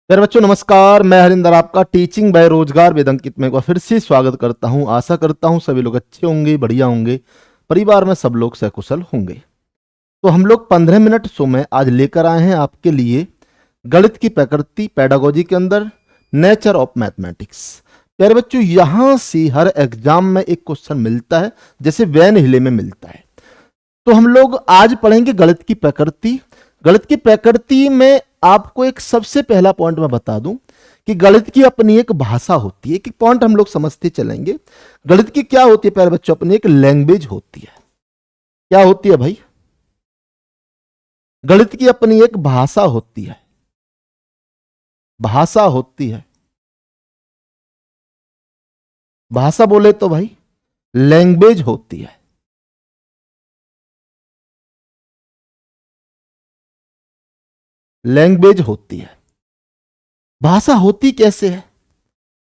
प्यारे बच्चों नमस्कार। मैं हरिंदर आपका टीचिंग बाय रोजगार वेद अंकित में एक बार फिर से स्वागत करता हूं। आशा करता हूं सभी लोग अच्छे होंगे, बढ़िया होंगे, परिवार में सब लोग सकुशल होंगे। तो हम लोग 15 मिनट शो में आज लेकर आए हैं आपके लिए गणित की प्रकृति पेडागोजी के अंदर नेचर ऑफ मैथमेटिक्स। प्यारे बच्चों यहां से हर एग्जाम में एक क्वेश्चन मिलता है, जैसे वैन हिले में मिलता है। तो हम लोग आज पढ़ेंगे गणित की प्रकृति। गणित की प्रकृति में आपको एक सबसे पहला पॉइंट मैं बता दूं कि गणित की अपनी एक भाषा होती है। एक एक पॉइंट हम लोग समझते चलेंगे। गणित की क्या होती है प्यारे बच्चों? अपनी एक लैंग्वेज होती है। क्या होती है भाई? गणित की अपनी एक भाषा होती है। भाषा होती है। भाषा बोले तो भाई लैंग्वेज होती है। लैंग्वेज होती है। भाषा होती कैसे है?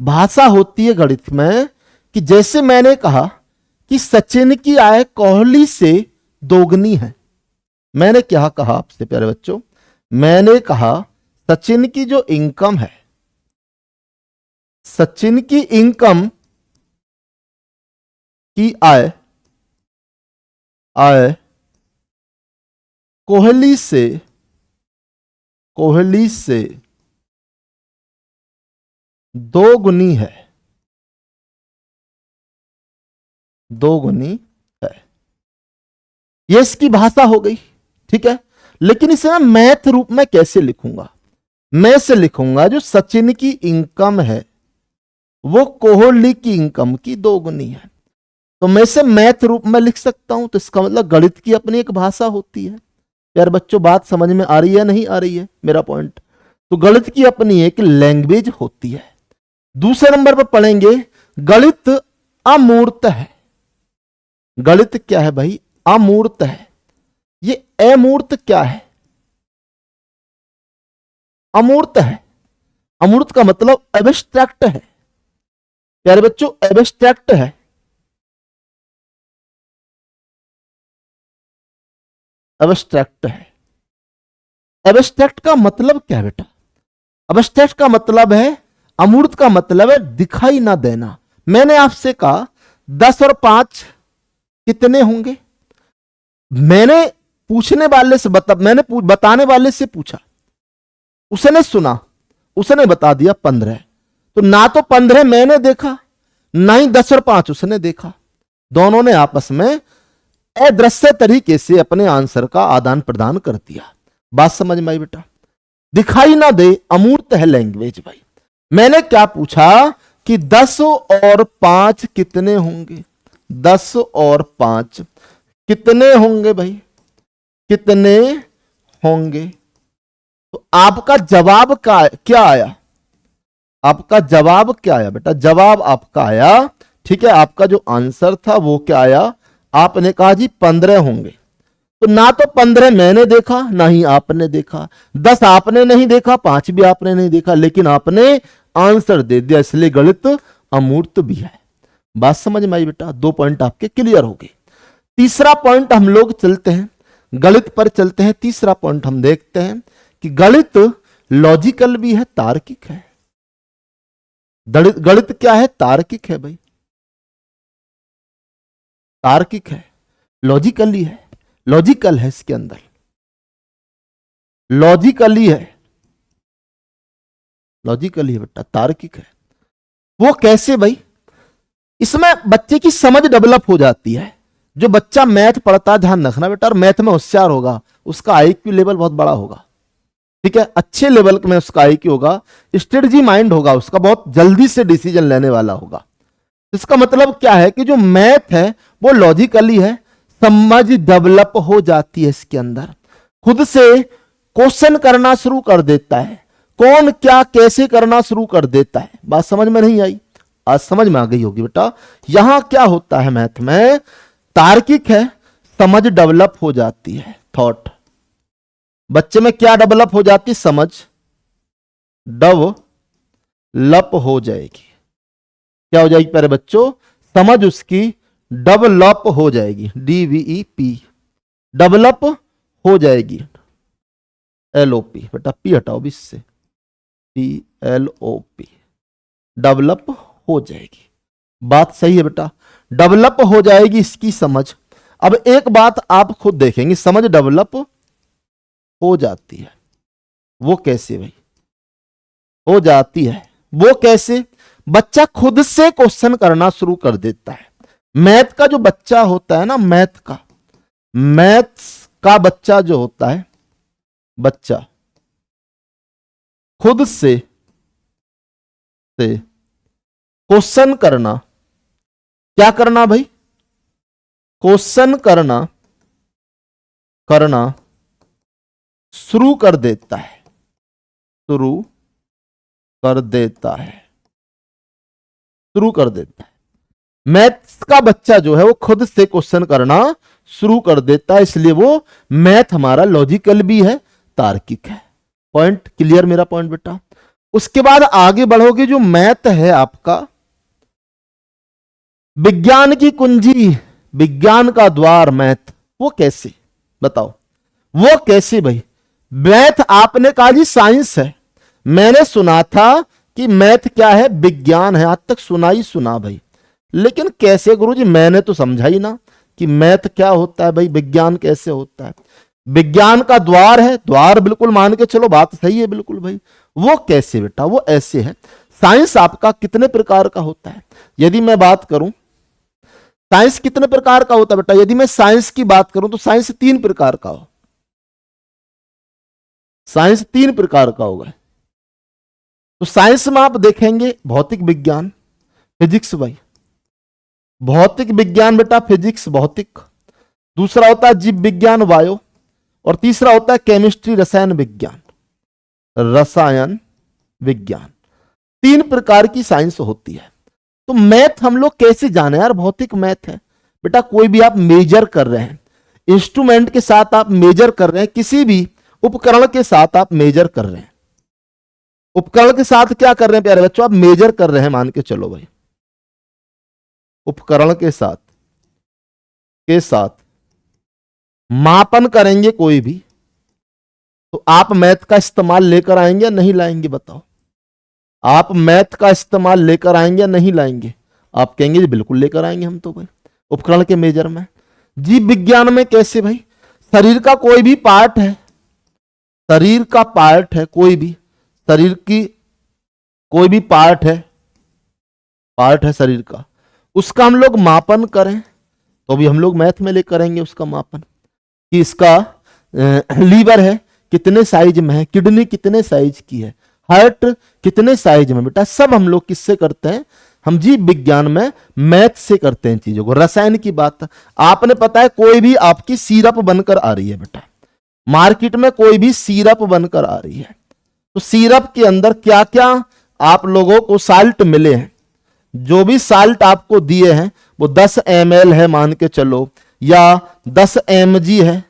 भाषा होती है गणित में कि जैसे मैंने कहा कि सचिन की आय कोहली से दोगुनी है। मैंने क्या कहा आपसे प्यारे बच्चों? मैंने कहा सचिन की जो इनकम है, सचिन की इनकम की आय कोहली से दोगुनी है। दोगुनी है। ये इसकी भाषा हो गई, ठीक है। लेकिन इसे मैं मैथ रूप में कैसे लिखूंगा? मैं से लिखूंगा जो सचिन की इनकम है वो कोहली की इनकम की दोगुनी है। तो मैं इसे मैथ रूप में लिख सकता हूं। तो इसका मतलब गणित की अपनी एक भाषा होती है। यार बच्चों बात समझ में आ रही है नहीं आ रही है मेरा पॉइंट? तो गणित की अपनी एक लैंग्वेज होती है। दूसरे नंबर पर पढ़ेंगे गणित अमूर्त है। गणित क्या है भाई? अमूर्त है। ये अमूर्त क्या है? अमूर्त है। अमूर्त का मतलब एब्स्ट्रैक्ट है। प्यारे बच्चों एब्स्ट्रैक्ट है। एब्स्ट्रैक्ट है। एब्स्ट्रैक्ट का मतलब क्या है बेटा? एब्स्ट्रैक्ट का मतलब है, अमूर्त का मतलब है दिखाई ना देना। मैंने आपसे कहा 10 और 5 कितने होंगे? मैंने पूछने वाले से बताने वाले से पूछा, उसने सुना, उसने बता दिया 15। तो ना तो 15 मैंने देखा, ना ही 10 और 5 उसने देखा। दोनों ने आपस में अदृश्य तरीके से अपने आंसर का आदान प्रदान कर दिया। बात समझ में आई बेटा? दिखाई ना दे, अमूर्त है लैंग्वेज भाई। मैंने क्या पूछा कि 10 और 5 कितने होंगे? 10 और 5 कितने होंगे भाई? कितने होंगे? तो आपका जवाब क्या आया? आपका जवाब क्या आया बेटा? जवाब आपका आया, ठीक है। आपका जो आंसर था वो क्या आया? आपने कहा जी 15 होंगे। तो ना तो 15 मैंने देखा, ना ही आपने देखा। 10 आपने नहीं देखा, 5 भी आपने नहीं देखा, लेकिन आपने आंसर दे दिया। इसलिए गणित अमूर्त भी है। बात समझ में आई बेटा? 2 पॉइंट आपके क्लियर हो गए। तीसरा पॉइंट हम लोग चलते हैं, गणित पर चलते हैं। तीसरा पॉइंट हम देखते हैं कि गणित लॉजिकल भी है, तार्किक है। गणित क्या है? तार्किक है भाई। तार्किक है, लॉजिकली है। लॉजिकल है, इसके अंदर लॉजिकली है। लॉजिकली है बेटा, तार्किक है। वो कैसे भाई? इसमें बच्चे की समझ डेवलप हो जाती है। जो बच्चा मैथ पढ़ता है, ध्यान रखना बेटा, और मैथ में होशियार होगा, उसका आईक्यू लेवल बहुत बड़ा होगा, ठीक है। अच्छे लेवल में उसका आईक्यू होगा, स्ट्रेटजी माइंड होगा उसका, बहुत जल्दी से डिसीजन लेने वाला होगा। इसका मतलब क्या है कि जो मैथ है वो लॉजिकली है। समझ डेवलप हो जाती है इसके अंदर। खुद से क्वेश्चन करना शुरू कर देता है, कौन क्या कैसे करना शुरू कर देता है। बात समझ में नहीं आई? आज समझ में आ गई होगी बेटा। यहां क्या होता है मैथ में? तार्किक है, समझ डेवलप हो जाती है। थॉट बच्चे में क्या डेवलप हो जाती? समझ डेवलप हो जाएगी। क्या हो जाएगी प्यारे बच्चों? समझ उसकी डेवलप हो जाएगी। DVEP, डेवलप हो जाएगी। LOP बेटा, पी हटाओ भी इससे, डेवलप, डेवलप हो जाएगी। बात सही है बेटा, डेवलप हो जाएगी इसकी समझ। अब एक बात आप खुद देखेंगे, समझ डेवलप हो जाती है, वो कैसे भाई हो जाती है? वो कैसे? बच्चा खुद से क्वेश्चन करना शुरू कर देता है। मैथ का जो बच्चा होता है ना, मैथ्स का बच्चा जो होता है, बच्चा खुद से क्वेश्चन करना, क्या करना भाई? क्वेश्चन करना शुरू कर देता है, शुरू कर देता है। मैथ्स का बच्चा जो है वो खुद से क्वेश्चन करना शुरू कर देता है, इसलिए वो मैथ हमारा लॉजिकल भी है, तार्किक है। पॉइंट क्लियर मेरा पॉइंट बेटा? उसके बाद आगे बढ़ोगे, जो मैथ है आपका विज्ञान की कुंजी, विज्ञान का द्वार मैथ, वो कैसे बताओ? वो कैसे भाई? मैथ आपने कहा जी साइंस है, मैंने सुना था कि मैथ क्या है? विज्ञान है। आज तक सुना भाई, लेकिन कैसे गुरुजी? मैंने तो समझा ही ना कि मैथ क्या होता है भाई, विज्ञान कैसे होता है? विज्ञान का द्वार है, द्वार बिल्कुल मान के चलो, बात सही है बिल्कुल भाई। वो कैसे बेटा? वो ऐसे है। साइंस आपका कितने प्रकार का होता है? यदि मैं बात करूं साइंस कितने प्रकार का होता है बेटा? यदि मैं साइंस की बात करूं तो साइंस 3 प्रकार का हो, साइंस 3 प्रकार का होगा। तो साइंस में आप देखेंगे भौतिक विज्ञान, फिजिक्स भाई, भौतिक विज्ञान बेटा, फिजिक्स भौतिक। दूसरा होता है जीव विज्ञान बायो, और तीसरा होता है केमिस्ट्री रसायन विज्ञान, रसायन विज्ञान। 3 प्रकार की साइंस होती है। तो मैथ हम लोग कैसे जाने यार? भौतिक मैथ है बेटा। कोई भी आप मेजर कर रहे हैं, इंस्ट्रूमेंट के साथ आप मेजर कर रहे हैं, किसी भी उपकरण के साथ आप मेजर कर रहे हैं। उपकरण के साथ क्या कर रहे हैं प्यारे बच्चों? आप मेजर कर रहे हैं, मान के चलो भाई। उपकरण के साथ मापन करेंगे कोई भी, तो आप मैथ का इस्तेमाल लेकर आएंगे या नहीं लाएंगे? बताओ, आप मैथ का इस्तेमाल लेकर आएंगे या नहीं लाएंगे? आप कहेंगे जी बिल्कुल लेकर आएंगे हम तो भाई, उपकरण के मेजर में। जीव विज्ञान में कैसे भाई? शरीर का कोई भी पार्ट है, शरीर का पार्ट है कोई भी, शरीर की कोई भी पार्ट है शरीर का, उसका हम लोग मापन करें तो भी हम लोग मैथ में लेकर आएंगे उसका मापन, कि इसका लीवर है कितने साइज में है, किडनी कितने साइज की है, हार्ट कितने साइज में। बेटा सब हम लोग किससे करते हैं? हम जीव विज्ञान में मैथ से करते हैं चीजों को। रसायन की बात आपने पता है, कोई भी आपकी सिरप बनकर आ रही है बेटा, मार्केट में कोई भी सिरप बनकर आ रही है, तो सिरप के अंदर क्या क्या आप लोगों को साल्ट मिले हैं, जो भी साल्ट आपको दिए हैं वो 10 ml है मान के चलो, या 10 mg है।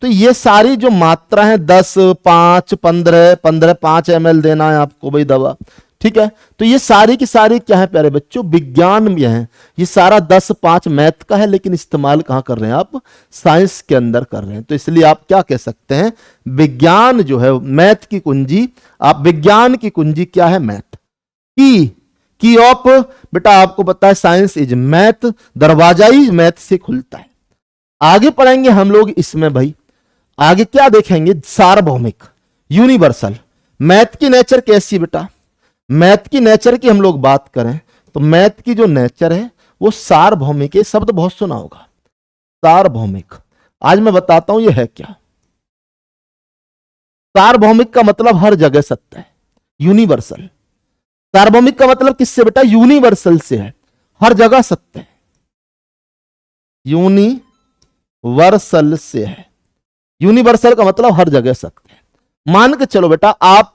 तो ये सारी जो मात्रा है 10, 5, 15, 5 ml देना है आपको भाई दवा, ठीक है? तो ये सारी की सारी क्या है प्यारे बच्चों? विज्ञान में है। ये सारा 10, 5 मैथ का है, लेकिन इस्तेमाल कहां कर रहे हैं आप? साइंस के अंदर कर रहे हैं। तो इसलिए आप क्या कह सकते हैं? विज्ञान जो है मैथ की कुंजी, आप विज्ञान की कुंजी क्या है? मैथ की ऑफ बेटा आपको पता है साइंस इज मैथ, दरवाजा ही मैथ से खुलता है। आगे पढ़ेंगे हम लोग इसमें भाई, आगे क्या देखेंगे? सार्वभौमिक, यूनिवर्सल। मैथ की नेचर कैसी बेटा? मैथ की नेचर की हम लोग बात करें तो मैथ की जो नेचर है वो सार्वभौमिक है। शब्द बहुत सुना होगा, सार्वभौमिक। आज मैं बताता हूं ये है क्या। सार्वभौमिक का मतलब हर जगह सत्य है, यूनिवर्सल। सार्वभौमिक का मतलब किससे बेटा? यूनिवर्सल से है, हर जगह सत्य है, यूनिवर्सल से है। यूनिवर्सल का मतलब हर जगह सत्य है। मान के चलो बेटा, आप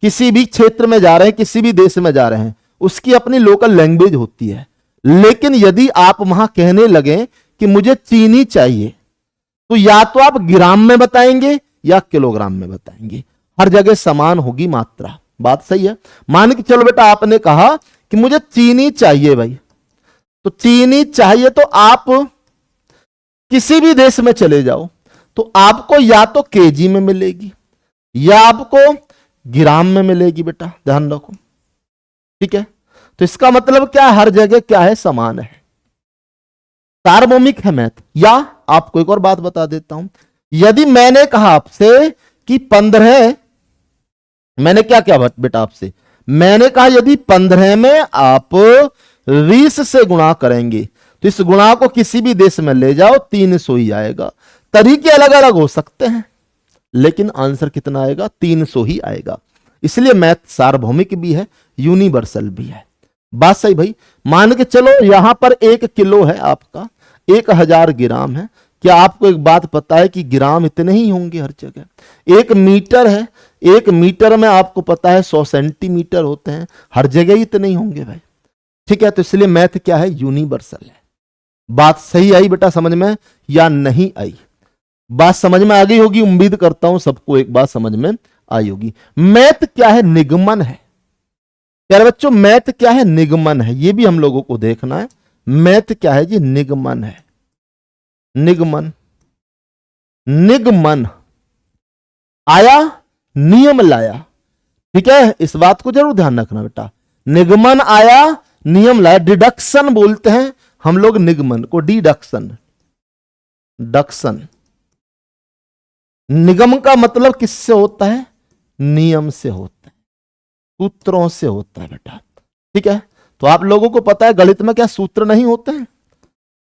किसी भी क्षेत्र में जा रहे हैं, किसी भी देश में जा रहे हैं, उसकी अपनी लोकल लैंग्वेज होती है, लेकिन यदि आप वहां कहने लगे कि मुझे चीनी चाहिए, तो या तो आप ग्राम में बताएंगे या किलोग्राम में बताएंगे, हर जगह समान होगी मात्रा। बात सही है? मान के चलो बेटा, आपने कहा कि मुझे चीनी चाहिए भाई, तो चीनी चाहिए तो आप किसी भी देश में चले जाओ तो आपको या तो केजी में मिलेगी, या आपको ग्राम में मिलेगी बेटा, ध्यान रखो। ठीक है, तो इसका मतलब क्या है, हर जगह क्या है, समान है, सार्वभौमिक है मैथ। या आपको एक और बात बता देता हूं, यदि मैंने कहा आपसे कि 15, मैंने क्या क्या बेटा आपसे, मैंने कहा यदि 15 में आप 20 से गुणा करेंगे तो इस गुणा को किसी भी देश में ले जाओ 300 ही आएगा। तरीके अलग अलग हो सकते हैं लेकिन आंसर कितना आएगा, 300 ही आएगा। इसलिए मैथ सार्वभौमिक भी है, यूनिवर्सल भी है। बात सही भाई। मान के चलो यहां पर 1 किलो है आपका, 1000 ग्राम है। क्या आपको एक बात पता है कि ग्राम इतने ही होंगे हर जगह? 1 मीटर है, 1 मीटर में आपको पता है 100 सेंटीमीटर होते हैं, हर जगह ही इतने ही होंगे भाई। ठीक है, तो इसलिए मैथ क्या है, यूनिवर्सल है। बात सही आई बेटा समझ में या नहीं आई? बात समझ में आ गई होगी, उम्मीद करता हूं सबको एक बात समझ में आई होगी। मैथ क्या है, निगमन है प्यारे बच्चों। मैथ क्या है, निगमन है, ये भी हम लोगों को देखना है। मैथ क्या है जी, निगमन है। निगमन, निगमन आया, नियम लाया। ठीक है, इस बात को जरूर ध्यान रखना बेटा। निगमन आया, नियम लाया। डिडक्शन बोलते हैं हम लोग निगमन को, डिडक्शन, डक्शन। निगम का मतलब किससे होता है, नियम से होता है, सूत्रों से होता है बेटा। ठीक है, तो आप लोगों को पता है गणित में क्या सूत्र नहीं होते हैं,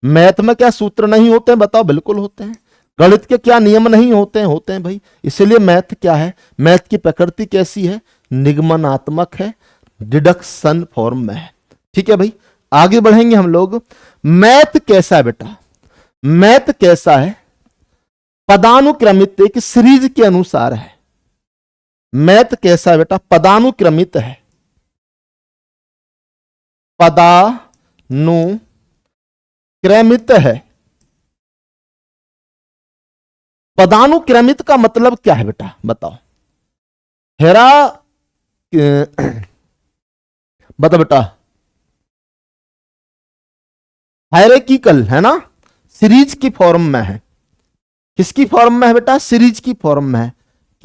मैथ में क्या सूत्र नहीं होते हैं, बताओ? बिल्कुल होते हैं। गणित के क्या नियम नहीं होते हैं? होते हैं भाई। इसलिए मैथ क्या है, मैथ की प्रकृति कैसी है, निगमनात्मक है, डिडक्शन फॉर्म में है। ठीक है भाई, आगे बढ़ेंगे हम लोग। मैथ कैसा है बेटा, मैथ कैसा है, पदानुक्रमित, एक सीरीज के अनुसार है। मैथ कैसा है बेटा, पदानुक्रमित है, पदानुक्रमित है। पदानुक्रमित का मतलब क्या है बेटा, बताओ? हेरा बता बेटा, हायरार्किकल है ना, सीरीज की फॉर्म में है। किसकी फॉर्म में है बेटा, सीरीज की फॉर्म में है।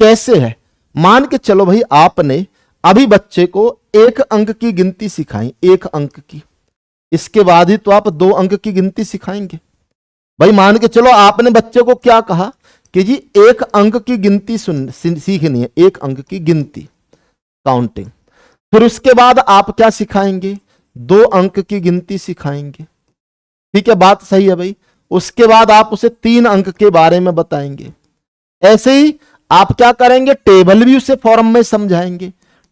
कैसे है, मान के चलो भाई आपने अभी बच्चे को 1 अंक की गिनती सिखाई, 1 अंक की, इसके बाद ही तो आप 2 अंक की गिनती सिखाएंगे भाई। मान के चलो आपने बच्चे को क्या कहा कि जी 1 अंक की गिनती सीखनी है, 1 अंक की गिनती, काउंटिंग। फिर उसके बाद आप क्या सिखाएंगे, 2 अंक की गिनती सिखाएंगे। ठीक है, बात सही है भाई। उसके बाद आप उसे 3 अंक के बारे में बताएंगे। ऐसे ही आप क्या करेंगे, टेबल भी उसे फॉर्म में समझाएंगे,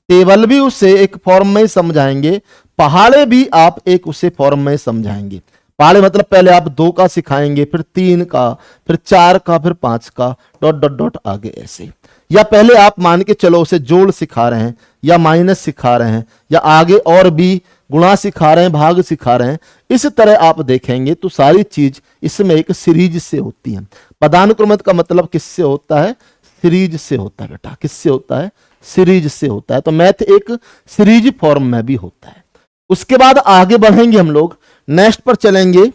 टेबल भी उसे एक फॉर्म में समझाएंगे, पहाड़े भी आप एक उसे फॉर्म में समझाएंगे। पहाड़े मतलब पहले आप 2 का सिखाएंगे, फिर 3 का, फिर 4 का, फिर 5 का, डॉट डॉट डॉट आगे ऐसे। या पहले आप मान के चलो उसे जोड़ सिखा रहे हैं या माइनस सिखा रहे हैं या आगे और भी गुणा सिखा रहे हैं, भाग सिखा रहे हैं। इस तरह आप देखेंगे तो सारी चीज इसमें एक सीरीज से होती है। पदानुक्रमित का मतलब किससे होता है, सीरीज से होता है बेटा। किससे होता है, सीरीज से होता है। तो मैथ एक सीरीज फॉर्म में भी होता है। उसके बाद आगे बढ़ेंगे हम लोग, नेक्स्ट पर चलेंगे।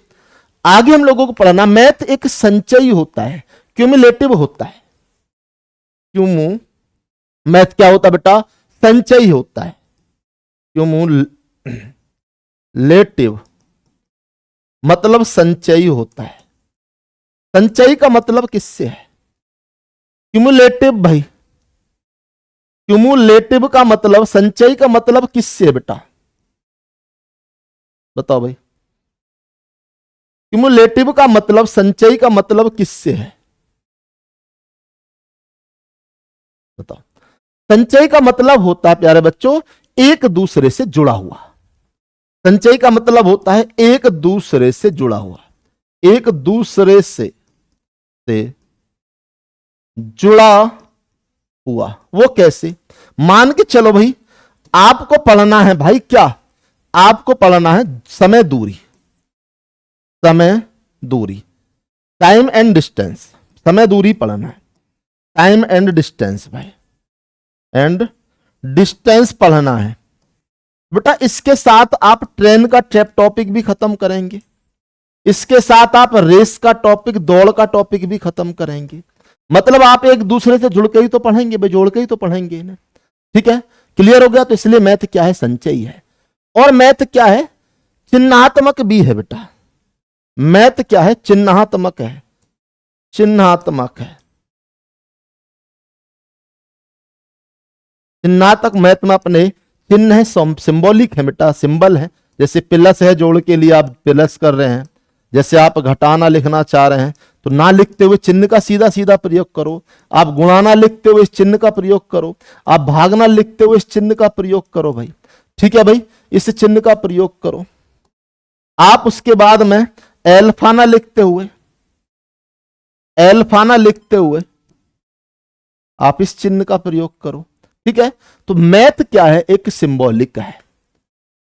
आगे हम लोगों को पढ़ना, मैथ एक संचयी होता है, क्यूमुलेटिव होता है। मैथ क्या होता है बेटा, संचयी होता है, क्यूमुलेटिव मतलब संचयी होता है। संचयी का मतलब किससे है, क्यूमुलेटिव भाई। क्यूमुलेटिव का मतलब, संचयी का मतलब किससे है बेटा, बताओ भाई? क्यूमुलेटिव का मतलब, संचयी का मतलब किससे है, बताओ? संचय का मतलब होता है प्यारे बच्चों एक दूसरे से जुड़ा हुआ। संचय का मतलब होता है एक दूसरे से जुड़ा हुआ, एक दूसरे से जुड़ा हुआ। वो कैसे, मान के चलो भाई आपको पढ़ना है भाई, क्या आपको पढ़ना है, समय दूरी, समय दूरी, टाइम एंड डिस्टेंस। समय दूरी पढ़ना है, टाइम एंड डिस्टेंस भाई, एंड डिस्टेंस पढ़ना है बेटा। इसके साथ आप ट्रेन का टॉपिक भी खत्म करेंगे, इसके साथ आप रेस का टॉपिक, दौड़ का टॉपिक भी खत्म करेंगे। मतलब आप एक दूसरे से जुड़ के ही तो पढ़ेंगे, जोड़ के ही तो पढ़ेंगे ना। ठीक है, क्लियर हो गया। तो इसलिए मैथ क्या है, संचयी है। और मैथ क्या है, चिन्हात्मक भी है बेटा। मैथ क्या है, चिन्हात्मक है, चिन्हात्मक है। चिन्हात्मक मैथ में अपने चिन्ह है, सिंबॉलिक है बेटा, सिंबल है। जैसे प्लस है, जोड़ के लिए आप प्लस कर रहे हैं। जैसे आप घटाना लिखना चाह रहे हैं तो ना लिखते हुए चिन्ह का सीधा सीधा प्रयोग करो। आप गुणाना लिखते हुए इस चिन्ह का प्रयोग करो। आप भागना लिखते हुए इस चिन्ह का प्रयोग करो भाई। ठीक है भाई, इस चिन्ह का प्रयोग करो। आप उसके बाद में एल्फाना लिखते हुए, एल्फाना लिखते हुए आप इस चिन्ह का प्रयोग करो। ठीक है, तो मैथ क्या है, एक सिंबॉलिक है।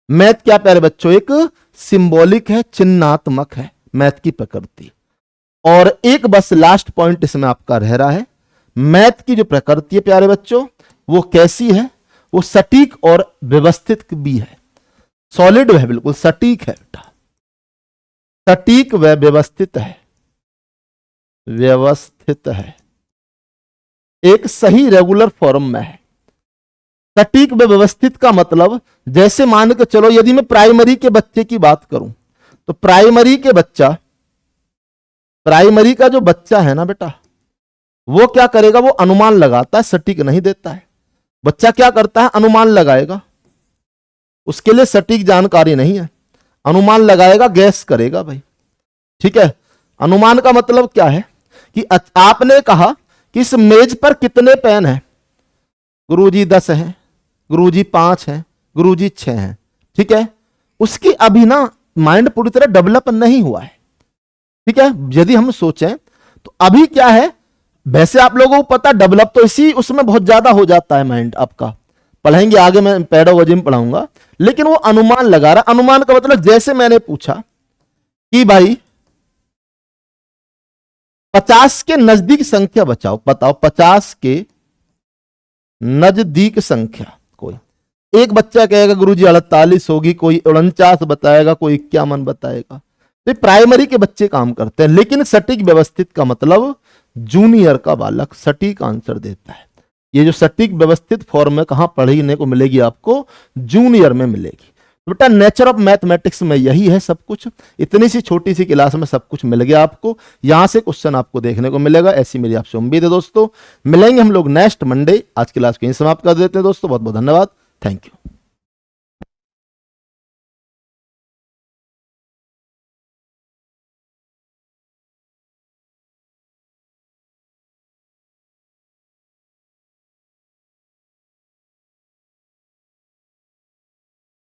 मैथ क्या प्यारे बच्चों, एक सिंबॉलिक है, चिन्हात्मक है मैथ की प्रकृति। और एक बस लास्ट पॉइंट इसमें आपका रह रहा है, मैथ की जो प्रकृति है प्यारे बच्चों वो कैसी है, वो सटीक और व्यवस्थित भी है। सॉलिड है, बिल्कुल सटीक है बेटा, सटीक व व्यवस्थित है, व्यवस्थित है, एक सही रेगुलर फॉर्म में है। सटीक व व्यवस्थित का मतलब, जैसे मान के चलो यदि मैं प्राइमरी के बच्चे की बात करूं तो प्राइमरी के बच्चा, प्राइमरी का जो बच्चा है ना बेटा, वो क्या करेगा, वो अनुमान लगाता है, सटीक नहीं देता है। बच्चा क्या करता है, अनुमान लगाएगा, उसके लिए सटीक जानकारी नहीं है, अनुमान लगाएगा, गैस करेगा भाई। ठीक है, अनुमान का मतलब क्या है कि आपने कहा कि इस मेज पर कितने पेन हैं, गुरुजी 10 हैं, गुरुजी 5 हैं, गुरुजी 6 हैं। ठीक है, उसकी अभी ना माइंड पूरी तरह डेवलप नहीं हुआ है। ठीक है, यदि हम सोचें तो अभी क्या है, वैसे आप लोगों को पता डेवलप तो इसी उसमें बहुत ज्यादा हो जाता है माइंड आपका, पढ़ेंगे आगे, मैं पेडागोजी में पढ़ाऊंगा। लेकिन वो अनुमान लगा रहा। अनुमान का मतलब जैसे मैंने पूछा कि भाई 50 के नजदीक संख्या बचाओ, बताओ 50 के नजदीक संख्या। कोई एक बच्चा कहेगा गुरुजी 48 होगी, कोई 49 बताएगा, कोई 51 बताएगा। तो प्राइमरी के बच्चे काम करते हैं। लेकिन सटीक व्यवस्थित का मतलब जूनियर का बालक सटीक आंसर देता है। ये जो सटीक व्यवस्थित फॉर्म में कहां पढ़ने को मिलेगी आपको, जूनियर में मिलेगी। तो बेटा नेचर ऑफ मैथमेटिक्स में यही है सब कुछ। इतनी सी छोटी सी क्लास में सब कुछ मिल गया आपको। यहां से क्वेश्चन आपको देखने को मिलेगा, ऐसी मेरी आपसे उम्मीद है दोस्तों। मिलेंगे हम लोग नेक्स्ट मंडे। आज की क्लास को यहीं समाप्त कर देते हैं दोस्तों। बहुत बहुत धन्यवाद, थैंक यू।